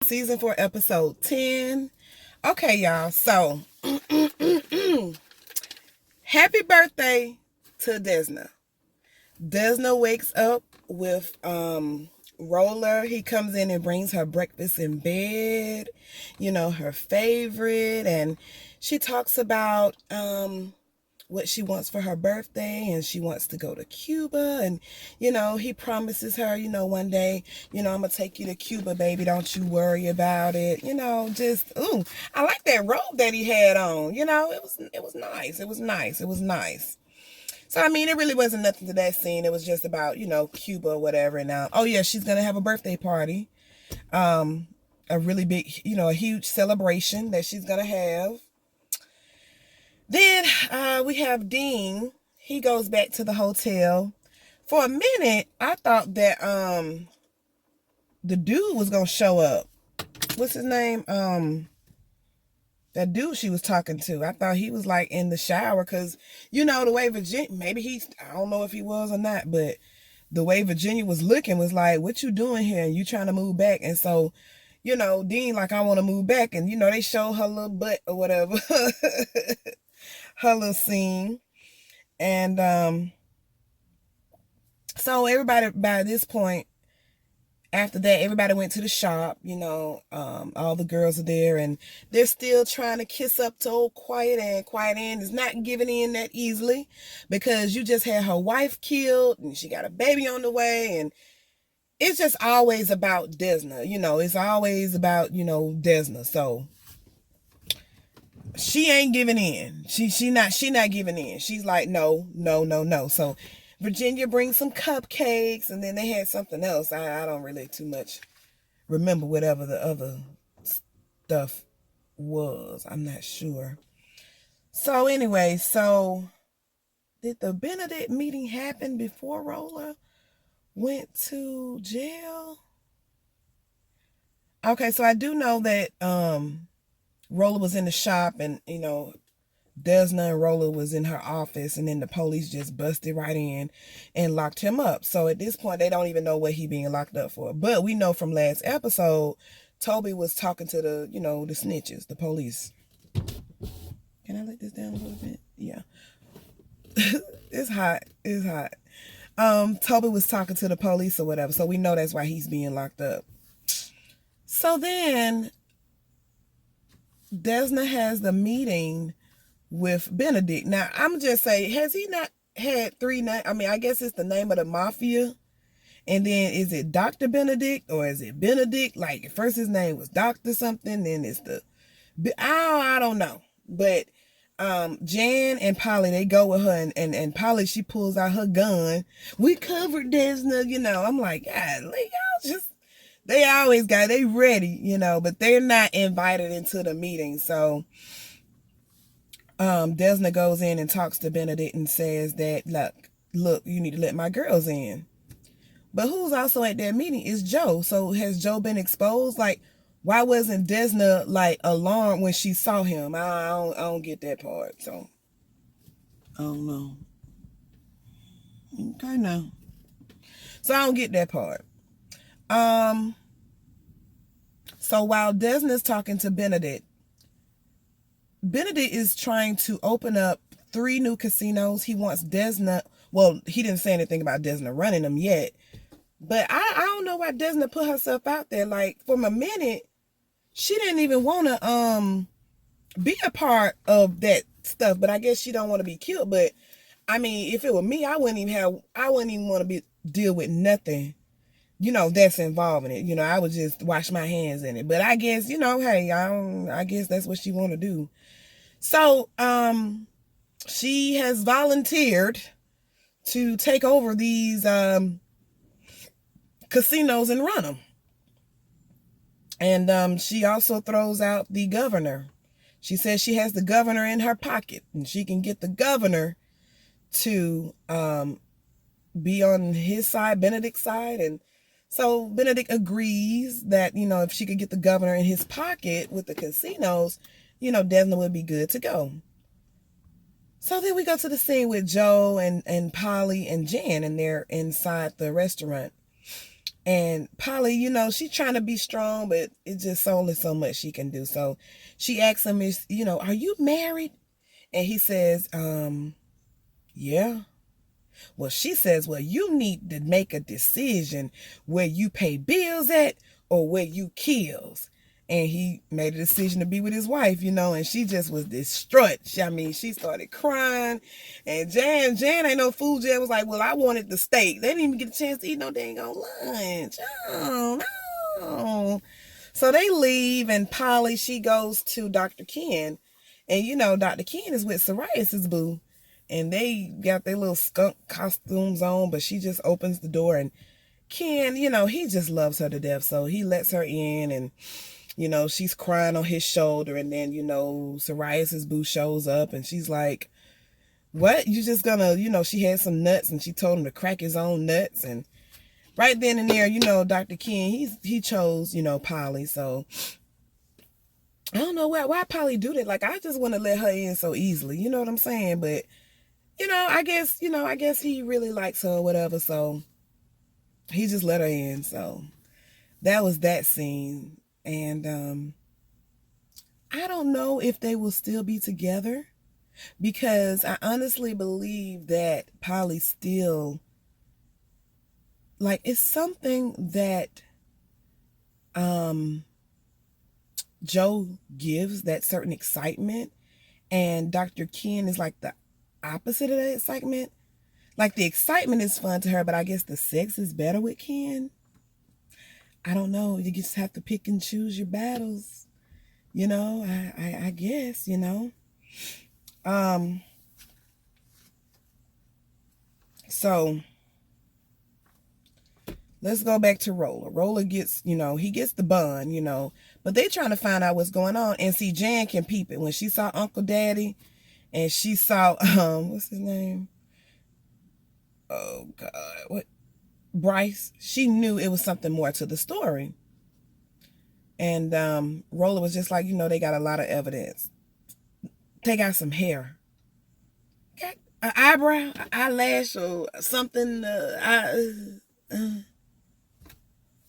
Season 4, episode 10. Okay, y'all. So, happy birthday to Desna. Desna wakes up with Roller. He comes in and brings her breakfast in bed, her favorite, and she talks about what she wants for her birthday, and she wants to go to Cuba, and he promises her, one day, I'm gonna take you to Cuba, baby, don't you worry about it. Just I like that robe that he had on. It was nice. It was nice. So I mean, it really wasn't nothing to that scene. It was just about Cuba or whatever. And oh yeah, she's gonna have a birthday party, a really big, a huge celebration that she's gonna have. Then we have Dean. He goes back to the hotel. For a minute, I thought that the dude was gonna show up. What's his name? That dude she was talking to. I thought he was like in the shower, because the way Virginia, maybe I don't know if he was or not, but the way Virginia was looking was like, what you doing here? And you trying to move back? And so, Dean like, I want to move back, and they show her little butt or whatever. Her little scene. And so everybody, by this point, after that, everybody went to the shop. All the girls are there, and they're still trying to kiss up to old Quiet Ann. Quiet Ann is not giving in that easily, because you just had her wife killed and she got a baby on the way, and it's just always about Desna. It's always about Desna. So she ain't giving in. She not giving in. She's like, no, no, no, no. So Virginia brings some cupcakes, and then they had something else. I don't really too much remember whatever the other stuff was. I'm not sure. So anyway, did the Benedict meeting happen before Roller went to jail? Okay, so I do know that Roller was in the shop, and Desna and Roller was in her office, and then the police just busted right in and locked him up. So at this point, they don't even know what he being locked up for. But we know from last episode, Toby was talking to the snitches, the police. Can I let this down a little bit? Yeah. It's hot. It's hot. Toby was talking to the police or whatever. So we know that's why he's being locked up. So then Desna has the meeting with Benedict. Now, I'm just saying, has he not had 3 names? I mean, I guess it's the name of the mafia. And then is it Dr. Benedict, or is it Benedict? Like, first his name was Dr. something, then it's I don't know. But Jan and Polly, they go with her, and Polly, she pulls out her gun. We covered Desna, I'm like, God, y'all just, they always they ready, but they're not invited into the meeting. So Desna goes in and talks to Benedict and says that, look, you need to let my girls in. But who's also at that meeting is Joe. So has Joe been exposed? Like, why wasn't Desna like alarmed when she saw him? I don't get that part. So I don't know. Okay, now. So I don't get that part. So while Desna's talking to Benedict is trying to open up 3 new casinos. He wants Desna. Well, he didn't say anything about Desna running them yet. But I don't know why Desna put herself out there. Like, for a minute, she didn't even want to be a part of that stuff. But I guess she don't want to be killed. But I mean, if it were me, I wouldn't even want to deal with nothing, that's involving it. I would just wash my hands in it. But I guess, hey, I guess that's what she want to do. So, she has volunteered to take over these casinos and run them. And she also throws out the governor. She says she has the governor in her pocket, and she can get the governor to be on his side, Benedict's side. And so Benedict agrees that, if she could get the governor in his pocket with the casinos, Desna would be good to go. So then we go to the scene with Joe and Polly and Jan, and they're inside the restaurant. And Polly, she's trying to be strong, but it's just only so much she can do. So she asks him, are you married? And he says, yeah. Well, she says, well, you need to make a decision where you pay bills at or where you kills. And he made a decision to be with his wife, and she just was distraught. I mean, she started crying. And Jan ain't no fool. Jan was like, well, I wanted the steak. They didn't even get a chance to eat no dang on lunch. Oh, no. So they leave, and Polly, she goes to Dr. Ken. And, Dr. Ken is with Psoriasis Boo. And they got their little skunk costumes on, but she just opens the door, and Ken, he just loves her to death. So he lets her in, and, she's crying on his shoulder. And then, Psoriasis Boo shows up, and she's like, what? You just gonna, she had some nuts, and she told him to crack his own nuts. And right then and there, Dr. Ken, he chose, Polly. So I don't know why Polly do that. Like, I just want to let her in so easily. You know what I'm saying? But I guess he really likes her or whatever, so he just let her in. So that was that scene. And I don't know if they will still be together, because I honestly believe that Polly still, like, it's something that Joe gives, that certain excitement, and Dr. Ken is like the opposite of that excitement. Like, the excitement is fun to her, but I guess the sex is better with Ken. I don't know. You just have to pick and choose your battles. I guess, So let's go back to Roller. Roller gets, he gets the bun, but they trying to find out what's going on. And see, Jan can peep it. When she saw Uncle Daddy, and she saw, what's his name? Oh, God. What? Bryce. She knew it was something more to the story. And Roller was just like, they got a lot of evidence. They got some hair. Got an eyebrow, an eyelash, or something.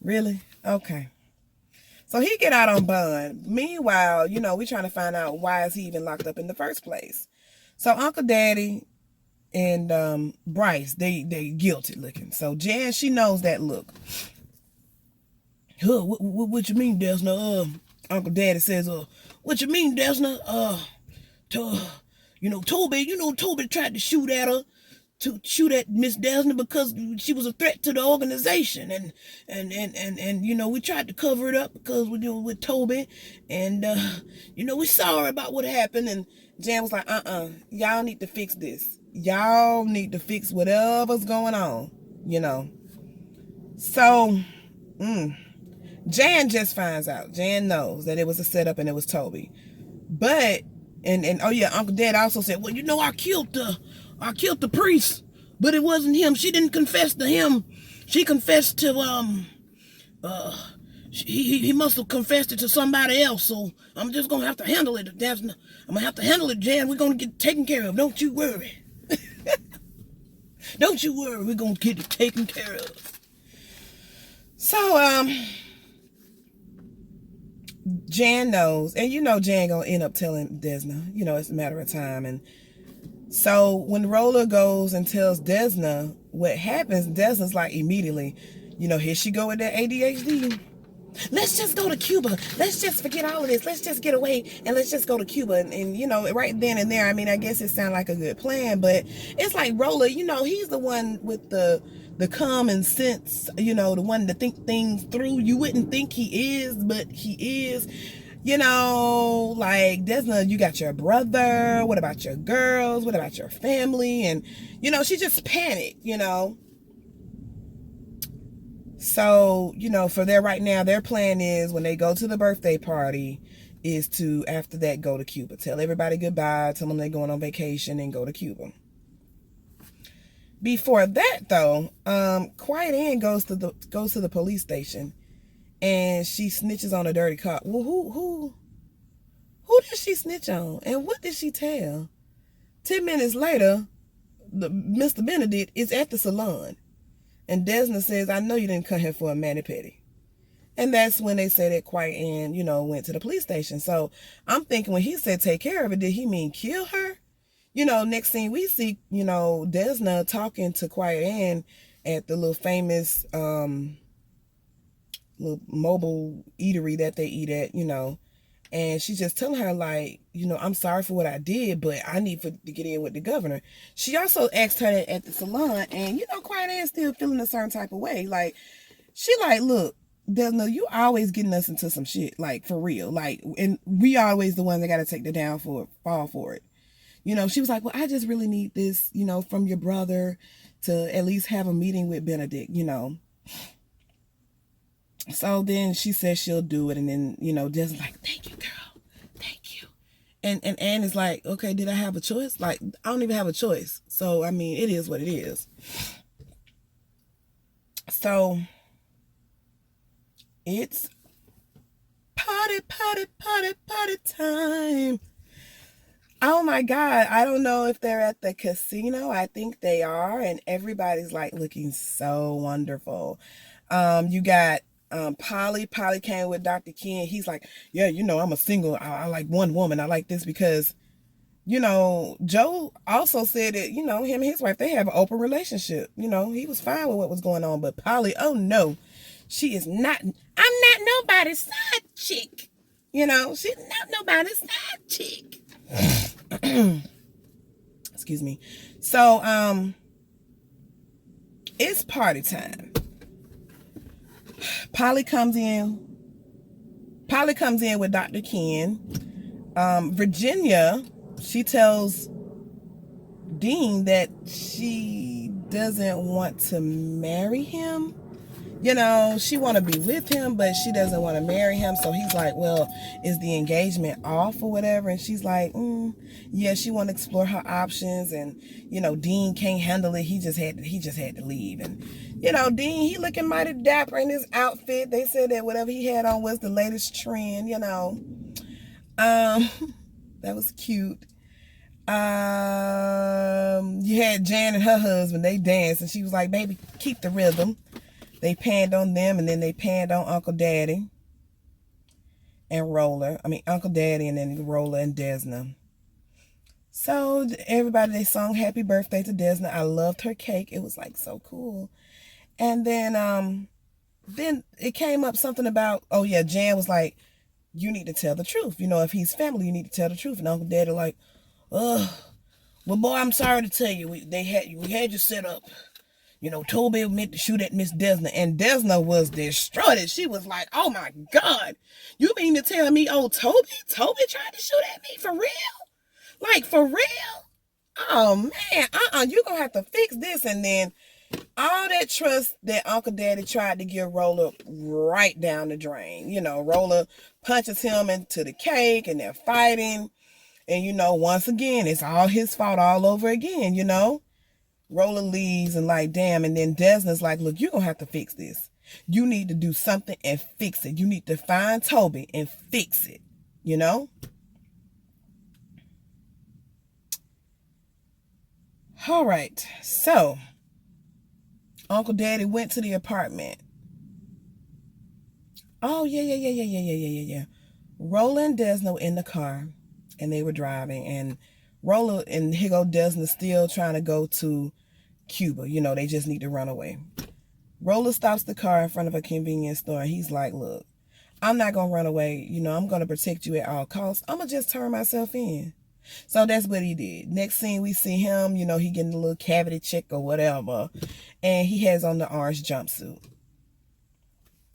Really? Okay. So he get out on bond. Meanwhile, we trying to find out why is he even locked up in the first place. So Uncle Daddy and Bryce, they guilty looking. So Jan, she knows that look. Huh, what you mean, Desna? Uncle Daddy says, what you mean, Desna? Toby tried to shoot at her, to shoot at Miss Desna because she was a threat to the organization, and we tried to cover it up because we're dealing with Toby, and we're sorry about what happened. And Jan was like, y'all need to fix this. Y'all need to fix whatever's going on, So, Jan just finds out. Jan knows that it was a setup and it was Toby. But, and oh yeah, Uncle Dad also said, well, I killed the priest, but it wasn't him. She didn't confess to him. She confessed to, he must have confessed it to somebody else. So I'm just going to have to handle it. I'm going to have to handle it, Jan. We're going to get it taken care of. Don't you worry. Don't you worry. We're going to get it taken care of. So, Jan knows, and Jan gonna end up telling Desna, it's a matter of time. And so when Roller goes and tells Desna what happens, Desna's like immediately, here she go with that ADHD. Let's just go to Cuba. Let's just forget all of this. Let's just get away and let's just go to Cuba. And right then and there, I mean, I guess it sounded like a good plan, but it's like Roller, he's the one with the common sense, the one to think things through. You wouldn't think he is, but he is. Like, Desna, you got your brother. What about your girls? What about your family? And, she just panicked, So, for right now, their plan is when they go to the birthday party is to, after that, go to Cuba. Tell everybody goodbye. Tell them they're going on vacation and go to Cuba. Before that, though, Quiet Ann goes to the police station, and she snitches on a dirty cop. Well, who did she snitch on, and what did she tell? 10 minutes later, Mr. Benedict is at the salon, And Desna says, I know you didn't come here for a mani-pedi. And that's when they said that Quiet Ann, went to the police station. So I'm thinking when he said take care of it, did he mean kill her? Next thing we see, Desna talking to Quiet Ann at the little famous little mobile eatery that they eat at, and she's just telling her like, I'm sorry for what I did, but I need to get in with the governor. She also asked her that at the salon, and Quiet Ann's still feeling a certain type of way. Like, she like, look, Desna, you always getting us into some shit, like for real, like, and we always the ones that got to take the fall for it. She was like, well, I just really need this, from your brother to at least have a meeting with Benedict, So then she says she'll do it. And then, just like, thank you, girl. Thank you. And Anne is like, okay, did I have a choice? Like, I don't even have a choice. So, I mean, it is what it is. So, it's party time. Oh my God. I don't know if they're at the casino. I think they are. And everybody's like looking so wonderful. You got Polly came with Dr. Ken. He's like, yeah, I'm a single. I like one woman. I like this because, Joe also said that, him and his wife, they have an open relationship. He was fine with what was going on. But Polly, oh no, she is not. I'm not nobody's side chick. She's not nobody's side chick. Excuse me. So, it's party time. Polly comes in with Dr. Ken. Virginia, she tells Dean that she doesn't want to marry him. She want to be with him, but she doesn't want to marry him. So he's like, well, is the engagement off or whatever? And she's like, yeah, she want to explore her options. And, Dean can't handle it. He just had to leave. And, Dean, he looking mighty dapper in his outfit. They said that whatever he had on was the latest trend, that was cute. You had Jan and her husband, they danced, and she was like, baby, keep the rhythm. They panned on them, and then they panned on Uncle Daddy and Roller. Uncle Daddy, and then Roller and Desna. So everybody, they sung happy birthday to Desna. I loved her cake. It was like so cool. And then it came up something about, oh yeah, Jan was like, you need to tell the truth. If he's family, you need to tell the truth. And Uncle Daddy like, ugh, well, boy, I'm sorry to tell you, we had you set up. Toby meant to shoot at Miss Desna, and Desna was destroyed. She was like, oh my God, you mean to tell me, oh, Toby tried to shoot at me for real? Like, for real? Oh man, you gonna have to fix this. And then all that trust that Uncle Daddy tried to give Roller right down the drain. Roller punches him into the cake, and they're fighting. And, once again, it's all his fault all over again, Roller leaves and like, damn. And then Desna's like, look, you're going to have to fix this. You need to do something and fix it. You need to find Toby and fix it, All right. So, Uncle Daddy went to the apartment. Oh, yeah. Roller and Desna were in the car, and they were driving. And Roller and here go Desna still trying to go to Cuba. They just need to run away. Roller stops the car in front of a convenience store, and he's like, look, I'm not going to run away. I'm going to protect you at all costs. I'm going to just turn myself in. So that's what he did. Next scene, we see him, he getting a little cavity check or whatever. And he has on the orange jumpsuit.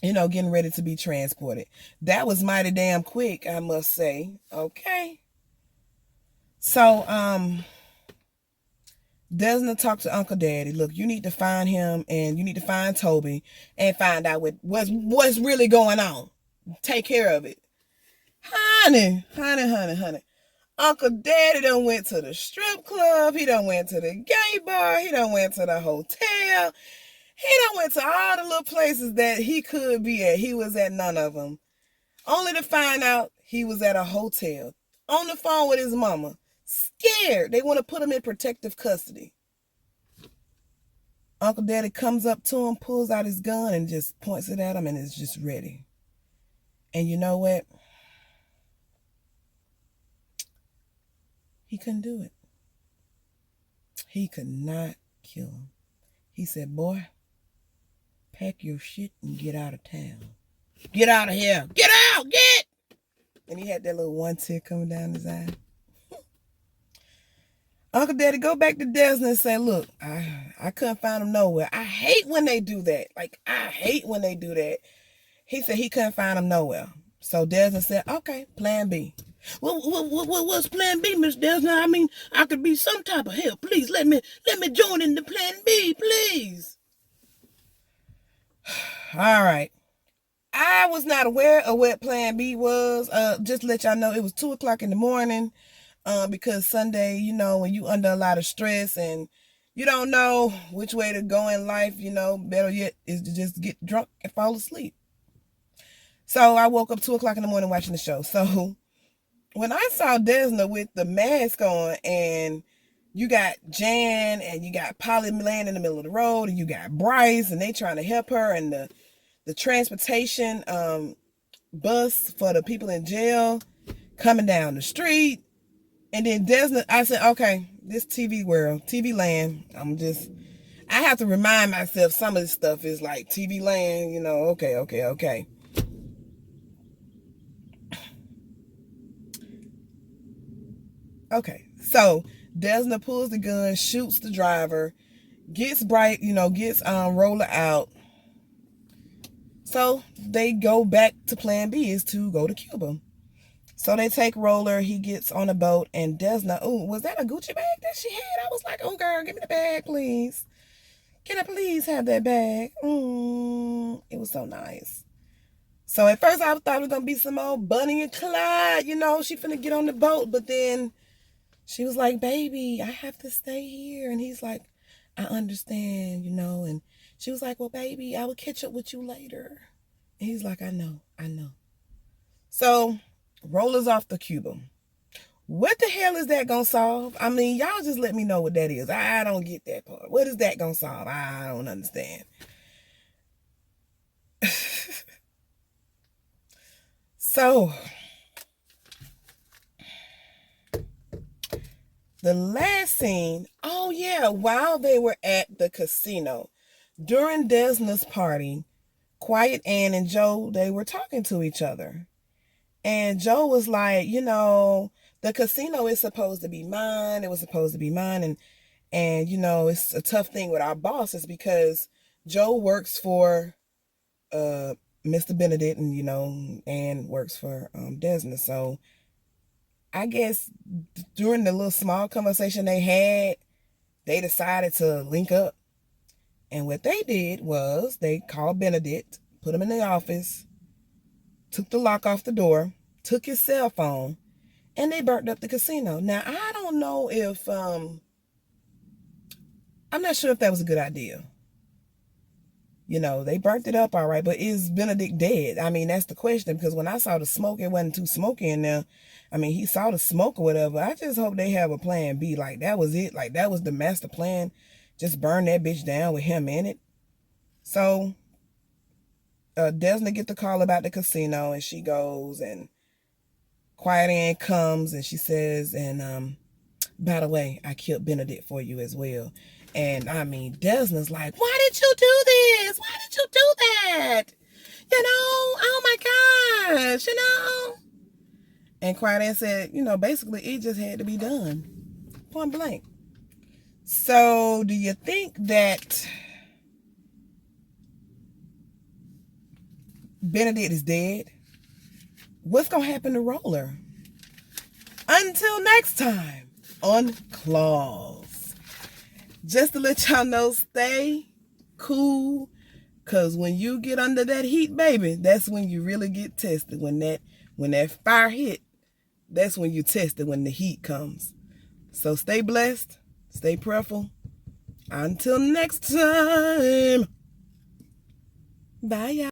Getting ready to be transported. That was mighty damn quick, I must say. Okay. So, Desna talked to Uncle Daddy. Look, you need to find him, and you need to find Toby and find out what's really going on. Take care of it. Honey. Uncle Daddy done went to the strip club. He done went to the gay bar. He done went to the hotel. He done went to all the little places that he could be at. He was at none of them. Only to find out he was at a hotel. On the phone with his mama. Scared. They want to put him in protective custody. Uncle Daddy comes up to him, pulls out his gun, and just points it at him, and is just ready. And you know what? He couldn't do it. He could not kill him. He said, boy, pack your shit and get out of town. Get out of here. Get out. Get. And he had that little one tear coming down his eye. Uncle Daddy go back to Desna and say, look, I couldn't find him nowhere. I hate when they do that. Like, I hate when they do that. He said he couldn't find him nowhere. So Desna said, okay, plan B. What's plan B, Miss Desna? I mean, I could be some type of help. Please, let me join in the plan B, please. All right. I was not aware of what plan B was. Just to let y'all know, it was 2 o'clock in the morning. Because Sunday, you know, when you under a lot of stress and you don't know which way to go in life, you know, better yet is to just get drunk and fall asleep. So I woke up 2 o'clock in the morning watching the show. So when I saw Desna with the mask on and you got Jan and you got Polly laying in the middle of the road and you got Bryce and they trying to help her and the transportation bus for the people in jail coming down the street. And then Desna, I said, okay, this TV world, TV land, I have to remind myself some of this stuff is like TV land, you know, okay. Okay, so Desna pulls the gun, shoots the driver, gets Roller out. So they go back to plan B, is to go to Cuba. So they take Roller, he gets on a boat, and Desna, oh, was that a Gucci bag that she had? I was like, oh girl, give me the bag, please. Can I please have that bag? It was so nice. So at first I thought it was going to be some old Bonnie and Clyde, you know, she finna get on the boat, but then she was like, baby, I have to stay here. And he's like, I understand, you know, and she was like, well, baby, I will catch up with you later. And he's like, I know. So Roller's off to Cuba. What the hell is that gonna solve? I mean, y'all just let me know what that is. I don't get that part. What is that gonna solve? I don't understand. So the last scene, oh yeah, while they were at the casino, during Desna's party, Quiet Ann and Joe, they were talking to each other. And Joe was like, you know, the casino is supposed to be mine. It was supposed to be mine. And you know, it's a tough thing with our bosses because Joe works for Mr. Benedict and, you know, Ann works for Desna. So I guess during the little small conversation they had, they decided to link up. And what they did was they called Benedict, put him in the office, took the lock off the door, took his cell phone, and they burnt up the casino. Now, I don't know if, I'm not sure if that was a good idea. You know, they burnt it up all right, but is Benedict dead? I mean, that's the question, because when I saw the smoke, it wasn't too smoky in there. I mean, he saw the smoke or whatever. I just hope they have a plan B. Like, that was it. Like, that was the master plan. Just burn that bitch down with him in it. So Desna get the call about the casino, and she goes, and Quiet Ann comes, and she says, and by the way, I killed Benedict for you as well. And I mean, Desna's like, why did you do this? Why did you do that? You know, oh my gosh, you know. And Quiet Ann said, you know, basically it just had to be done. Point blank. So do you think that Benedict is dead? What's going to happen to Roller? Until next time on Claws. Just to let y'all know, stay cool. Because when you get under that heat, baby, that's when you really get tested. When that fire hit, that's when you tested, when the heat comes. So stay blessed. Stay prayerful. Until next time. Bye, y'all.